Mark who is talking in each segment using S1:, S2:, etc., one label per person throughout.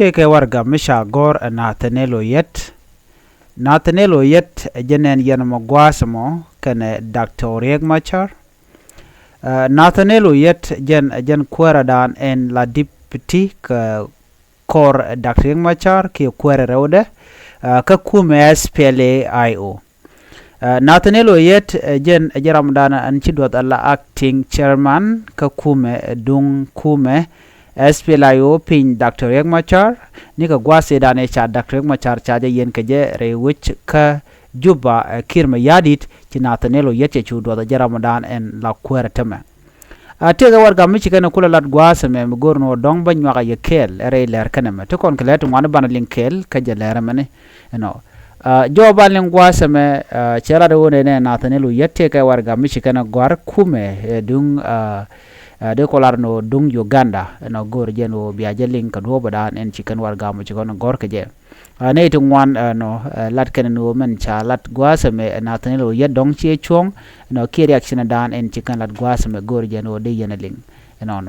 S1: teke warga misha gor Nathaniel yet Nathaniel yet jenen yen magwasmo kene Dr. Riek Machar Nathaniel yet jen kweradan en la deputy ka kor Dr. Riek Machar ki kwere rode ka kume SPLA-IO Nathaniel yet jen jeramdan an chidwat alla acting chairman ka kume dung kume SPLA-IO pin Dr. Riek Machar ni ka gwase dane cha Dr. Riek Machar cha yen ka je re wich ka juba kirma yadit ci Nathaniel yet ci dwat jeramdan en la kwere teme tega warga mi ci kana kula lat gwase me gorno dong ba nyaka yekel re ler kaname to kon klet ngwana bana linkel ka je ler mane no jo balin gwase me chera de wone ne Nathaniel yette ka warga mi ci kana gwar kume dung de kolarno dung Uganda no gor jeno biaje link do badan en ci kan warga mi ci kon gor ka je ne to ngwan no lat kan no men cha lat gwase me Nathaniel yet dong ci chong no ki reaction dan en ci kan lat gwase me gor jeno de yena ling no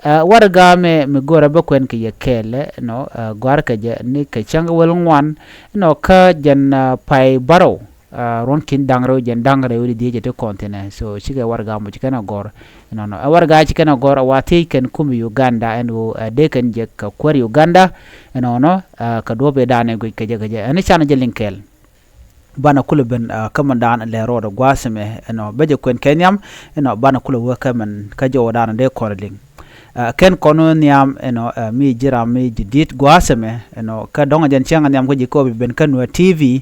S1: warga me gora ba kwen ke yekele no gwar ka je ni ke chang wel ngwan no ka jen pai baro ron kin dangro jen dangre wuri die te kontine so chige warga mo chikana gor no warga chikana gor wati ken kum Uganda en de ken je ka kwar Uganda no ka dobe dane go ke je ani chana je linkel bana kula ben kamandan le rodo gwaseme no beje kwen kenyam no bana kula wo kaman ka jo dana de korling ken kono niam mi jira mi didit gwaseme ka donga jan changa niam ko jiko ben kan Nuer TV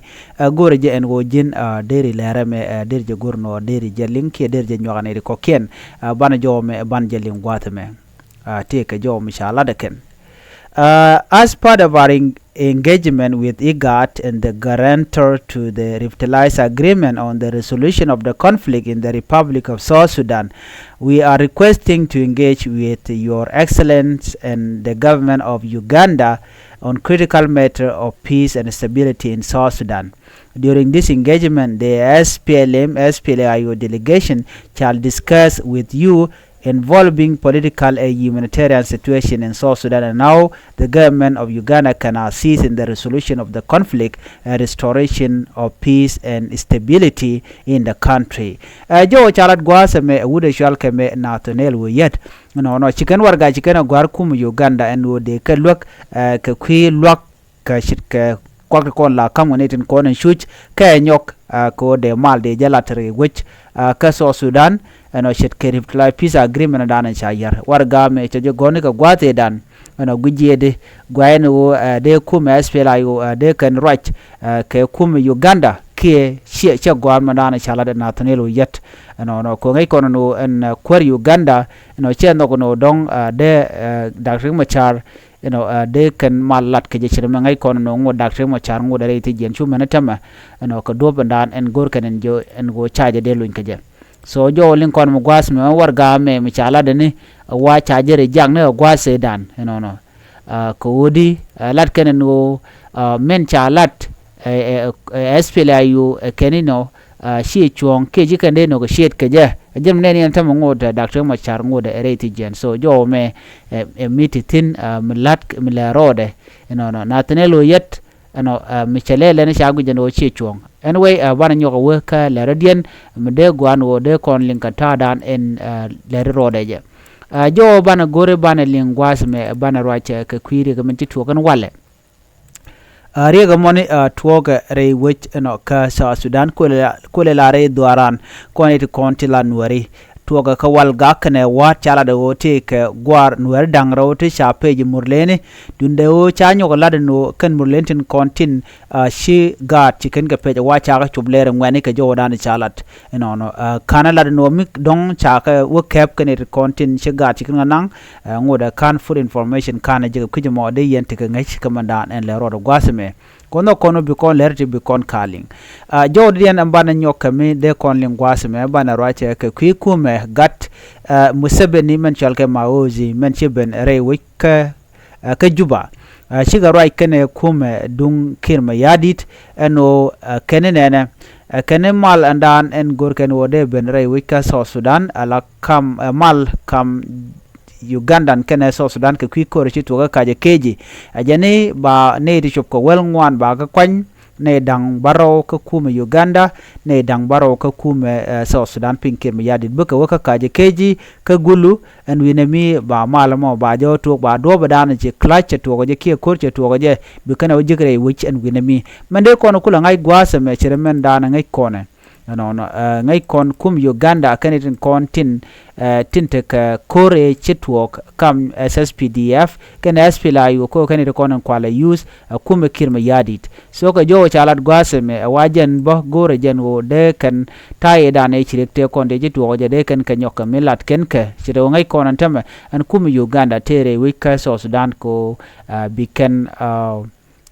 S1: gore je en go jin deri lereme der je gorno deri je linki der je nyogane ko ken bana jo me ban je ling gwateme te ka jo mishala de ken as part of our engagement with IGAD and the guarantor to the revitalized agreement on the resolution of the conflict in the Republic of South Sudan, we are requesting to engage with Your Excellency and the government of Uganda on critical matter of peace and stability in South Sudan. During this engagement, the SPLA-IO delegation shall discuss with you involving political and humanitarian situation in South Sudan and how the government of Uganda can assist in the resolution of the conflict and restoration of peace and stability in the country. Jo chalat gwasa me wude shal keme Nathaniel wo yet no chicken warga chicken gwar kum Uganda and wo de ka lok ka kwi lok ka shit ka kwak kon la kamonetin kon shuch ka nyok ko de mal de jalatri which ka South Sudan and shit ke reply peace agreement dan chayar warga me to goni ka gwate dan gujede gwayno de kum SPLA-IO de kan right ke kum Uganda ke che gwar dan chala de Nathaniel yet no ko ngai kono no en kwar Uganda che no kono dong de Dr. Machar de kan malat ke je ngai kono no ngo Dr. Machar ngo de ti jen chu menatama ko do bandan en gor kan en jo en go chaje de luñ ke je so jo linkon mo gwas me warga me mi chala de ni wa chajere jang ne gwase dan no ko wodi lat ken no men chalat SPLA-IO kenino shi chuong ke ji kan de no go shet ke je jem ne ni tam ngo da Dr. Machar ngo de reti jen so jo me mititin milat milarode no Nathaniel yet michelele ne shagu jeno chi chuong anyway bana nyoko weka le radian mde gwan wo de kon linkata dan en le rode je jo bana gore bana lingwas me bana rache ke kwiri ke menti to kan wale riga moni tuoga re wich ka South Sudan ko le re duaran ko ne konti la nuari tuoga ka walga kane wa chala de wote ke gwar Nuer dangra wote chape ji murlene dunde o chanyo ko lade no kan murlentin kontin shi gat chicken ke pe wa cha ka chublere ngwane ke jo dan chalat no kana lade no mik dong cha ka wo kep kane kontin shi gat chicken nang ngoda kan full information kana je ku mo de yente ke ngai kamandan en le rodo gwaseme kono bikon lerti bikon calling jo dien ambana nyoka me de kon lingwase me bana rache ke kume gat musebeni men chalke maozi men chiben re wika ke juba shiga rai kene kume dung kirma yadit eno kenene kene mal andan en gor ken wode ben re wika South Sudan ala kam mal kam Ugandan kene South Sudan ke kwi kor chi tuoga kaje keji ajani ba ne di chop ko wel ngwan ba ka kwany ne dang baro ka kume Uganda ne dang baro ka kume South Sudan pinkir mi yadit buka waka kaje keji ka gulu en winemi ba malamo ba jo tuok ba do ba dana je clutch tuoga je kia kor je tuoga je bikana wajigre which en winemi mande kono kula ngai gwasa me chiremen dana ngai kone ngai kon kum Uganda kanitin kon tin te ka kore chitwok kam SSPDF kan SPLA yu ko kanit kon kwala use kum kirma yadit so ka jo chalat gwase me wajen bo gore jen wo de kan taye dane chirekte kon de jitwo je de kan kanyoka milat ken ke chiro ngai kon antame an kum Uganda tere wika South Sudan ko biken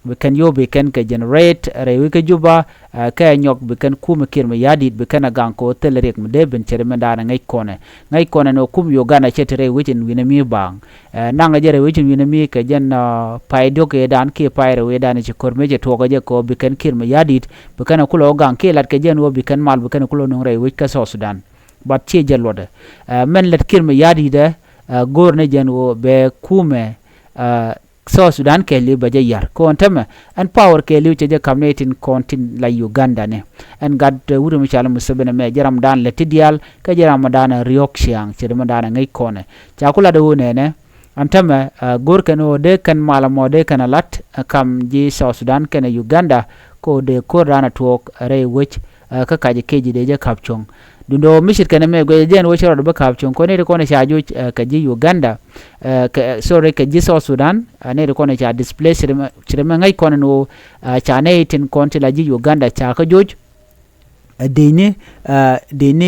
S1: we can yo be can generate re we juba ka nyok be kan kum kirma yadit be kan gang ko telerek mde ben cherme dana ngai kone no kum Uganda chetere wichin winami bang nanga jere wichin winami ka jen paido ke dan ke paire we dan che korme je to je ko be kan kirma yadit be kan kulo gang ke lat ke jen wo be kan mal be kan kulo no re wich ka South Sudan bat che jelode men lat kirma yadida gorne jen wo be kume South Sudan ke li baje yar ko ontame and power ke li che je kamnetin kontin la Uganda ne and gad wuro mi chala musabena me jaram dan le tidial ka jaram dan riok siang che de dan ngai kone cha kula de wone ne antame gor ke no de kan mala mo de kan lat kam ji South Sudan ke Uganda ko de ko rana tuok re wich ka kaje keji de je kapchong dundo mishit kana me go jen wo choro ba kapchong ko ne ko ne shaju ka ji Uganda sorry ka ji South Sudan ne ko ne cha display chirema ngai ko no cha ne tin konti la ji Uganda cha ka joj deni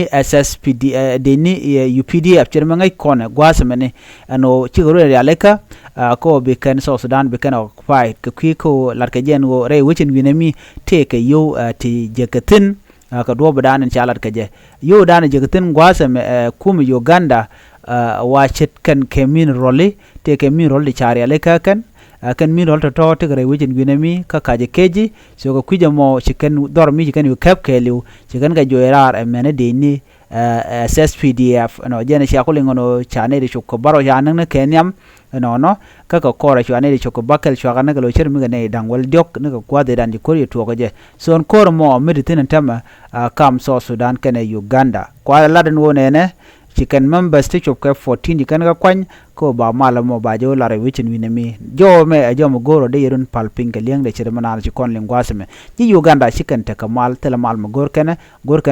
S1: SSPD deni UPDF chirema ngai ko ne gwasamene ano chigoro ya leka ko be kan South Sudan be kan occupy ka ko lar ka jen wo re wichin winami te ka yo ti jekatin ka do badanan chalat kaje yo dana jagatin gwasa kum Uganda wa chet kan kemin roli te kemin roli chari ale ka kan min rol to te gare wijin winami ka kaje keji so ko kuje mo chiken dor mi chiken yu kap keliu chiken ga joerar mene de ni SSPDF no jene sha kulingo no chane de choko baro ya nan kenyam no ka ko kora chane de choko bakel chwa kana galo cher mi ga ne dangwal diok ne ko kwade dan di kori to ko je so on kor mo meditin tama kam South Sudan kana Uganda kwa laden wone ne chicken members to chop 14 chicken ga kwany ko ba mala mo ba jo la re wichin winami jo me jo mo goro de yerun palping ke liang de chere manal chi kon lingwasme ji Uganda chicken te kamal tele mal mo gor kana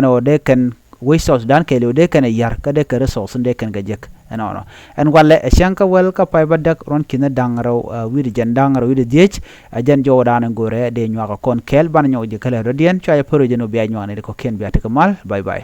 S1: o de kan we South Sudan ke le de kana yar ka de ka resource de kan ga jek no en wala shanka wel ka pay badak ron kina dangro wi de jandangro wi de diech ajan jo dana gore de nywa kon kel ban nyo je kala rodien cha ya poro jeno biya nywane ko ken biya te kamal bye bye